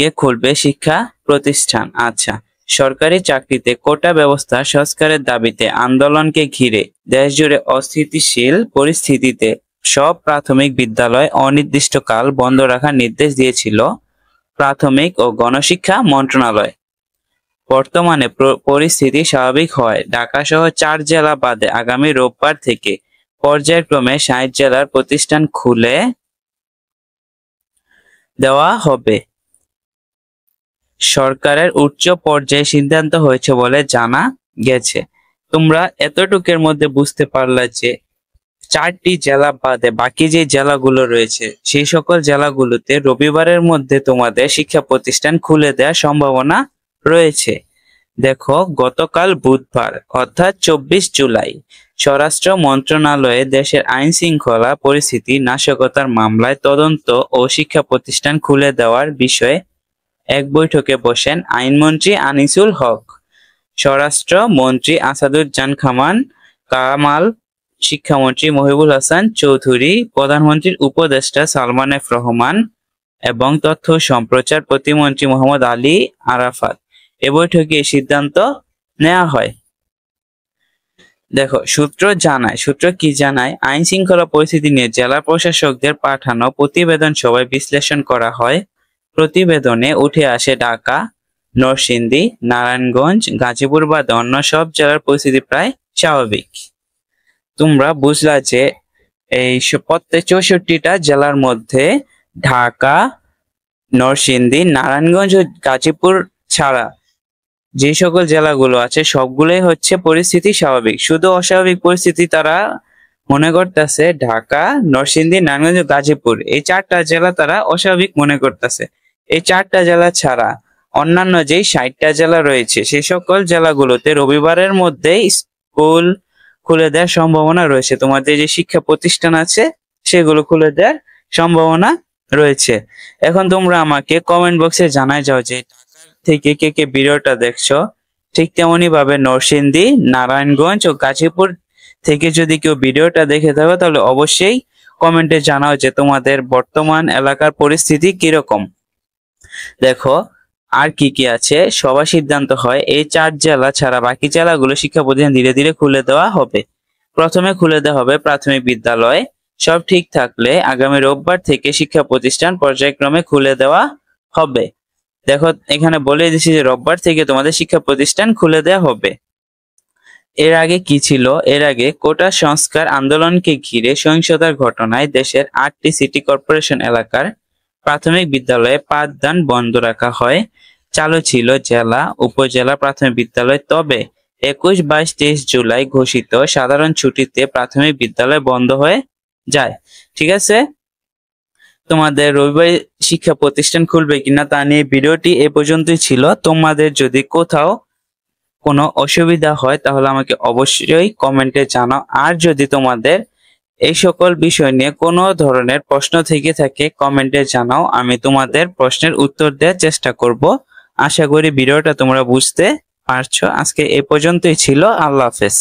থেকে খুলবে শিক্ষা প্রতিষ্ঠান। আচ্ছা, সরকারি চাকরিতে কোটা ব্যবস্থা সংস্কারের দাবিতে আন্দোলনকে ঘিরে দেশজুড়ে অস্থিতিশীল পরিস্থিতিতে সব প্রাথমিক বিদ্যালয় অনির্দিষ্টকাল বন্ধ রাখার নির্দেশ দিয়েছিল প্রাথমিক ও গণশিক্ষা মন্ত্রণালয়। বর্তমানে পরিস্থিতি স্বাভাবিক হয় ঢাকা সহ 4 জেলা বাদে আগামী রোববার থেকে পর্যায়ক্রমে 60 জেলার প্রতিষ্ঠান খুলে দেওয়া হবে। সরকারের উচ্চ পর্যায়ে সিদ্ধান্ত হয়েছে বলে জানা গেছে। তোমরা এতটুকের মধ্যে বুঝতে পারলে যে 4টি জেলা বাদে বাকি যে জেলাগুলো রয়েছে সেই সকল জেলাগুলোতে রবিবারের মধ্যে তোমাদের শিক্ষা প্রতিষ্ঠান খুলে দেওয়ার সম্ভাবনা রয়েছে। দেখো, গতকাল বুধবার অর্থাৎ 24 জুলাই স্বরাষ্ট্র মন্ত্রণালয়ে দেশের আইন শৃঙ্খলা পরিস্থিতি নাশকতার মামলায় তদন্ত ও শিক্ষা প্রতিষ্ঠান খুলে দেওয়ার বিষয়ে এক বৈঠকে বসেন আইনমন্ত্রী আনিসুল হক, স্বরাষ্ট্র মন্ত্রী আসাদুজ্জামান খান কামাল, শিক্ষামন্ত্রী মহিবুল হাসান চৌধুরী, প্রধানমন্ত্রীর উপদেষ্টা সালমান এফ রহমান এবং তথ্য সম্প্রচার প্রতিমন্ত্রী মোহাম্মদ আলী আরাফাত। এ বৈঠকে এই সিদ্ধান্ত নেওয়া হয়। দেখো, সূত্র কি জানায়, আইন শৃঙ্খলা পরিস্থিতি নিয়ে জেলা প্রশাসকদের পাঠানো প্রতিবেদন সভায় বিশ্লেষণ করা হয়। প্রতিবেদনে উঠে আসে ঢাকা, নরসিংদী, নারায়ণগঞ্জ, গাজীপুর বাদে অন্য সব জেলার পরিস্থিতি প্রায় স্বাভাবিক। তোমরা বুঝলা যে এই প্রত্যেক 64টা জেলার মধ্যে ঢাকা, নরসিংদী, নারায়ণগঞ্জ ও গাজীপুর ছাড়া যে সকল জেলাগুলো আছে সবগুলোই হচ্ছে পরিস্থিতি স্বাভাবিক। শুধু অস্বাভাবিক পরিস্থিতি তারা মনে করতেছে ঢাকা, নরসিংদী, নারায়ণগঞ্জ, গাজীপুর, এই 4টা জেলা তারা অস্বাভাবিক মনে করতেছে। এই 4টা জেলা ছাড়া অন্যান্য যেই 60টা জেলা রয়েছে সেই সকল জেলাগুলোতে রবিবারের মধ্যেই স্কুল খুলে দেওয়ার সম্ভাবনা রয়েছে। তোমাদের যে শিক্ষা প্রতিষ্ঠান আছে সেগুলো খুলে দেওয়ার সম্ভাবনা রয়েছে। এখন তোমরা আমাকে কমেন্ট বক্সে জানাই যাও যে থেকে কে কে ভিডিওটা দেখছো। ঠিক তেমনি ভাবে নরসিংদী, নারায়ণগঞ্জ ও গাজীপুর থেকে যদি কেউ ভিডিওটা দেখে থাকো তাহলে অবশ্যই কমেন্টে জানাও যে তোমাদের বর্তমান এলাকার পরিস্থিতি কিরকম। দেখো, আর কি কি আছে, সবার সিদ্ধান্ত হয় এই 4 জেলা ছাড়া বাকি জেলাগুলো শিক্ষা প্রতিষ্ঠান ধীরে ধীরে খুলে দেওয়া হবে। প্রথমে খুলে দেওয়া হবে প্রাথমিক বিদ্যালয়। সব ঠিক থাকলে আগামী রোববার থেকে শিক্ষা প্রতিষ্ঠান পর্যায়ক্রমে খুলে দেওয়া হবে। দেখো, এখানে বলে দিচ্ছি যে রোববার থেকে তোমাদের শিক্ষা প্রতিষ্ঠান খুলে দেওয়া হবে। এর আগে কি ছিল? এর আগে কোটা সংস্কার আন্দোলনকে ঘিরে সহিংসতার ঘটনায় দেশের 8টি সিটি কর্পোরেশন এলাকার প্রাথমিক বিদ্যালয়ে পাঠদান বন্ধ রাখা হয়। চালু ছিল জেলা, উপজেলা প্রাথমিক বিদ্যালয়। তবে 21, 22, 23 জুলাই ঘোষিত সাধারণ ছুটিতে প্রাথমিক বিদ্যালয় বন্ধ হয়ে যায়। ঠিক আছে, তোমাদের রবিবার শিক্ষা প্রতিষ্ঠান খুলবে কিনা তা নিয়ে ভিডিওটি এ পর্যন্তই ছিল। তোমাদের যদি কোথাও কোনো অসুবিধা হয় তাহলে আমাকে অবশ্যই কমেন্টে জানাও। আর যদি তোমাদের এই সকল বিষয় নিয়ে কোনো ধরনের প্রশ্ন থেকে থাকে কমেন্টে জানাও, আমি তোমাদের প্রশ্নের উত্তর দেওয়ার চেষ্টা করব। আশা করি ভিডিওটা তোমরা বুঝতে পারছো। আজকে এ পর্যন্তই ছিল। আল্লাহ হাফেজ।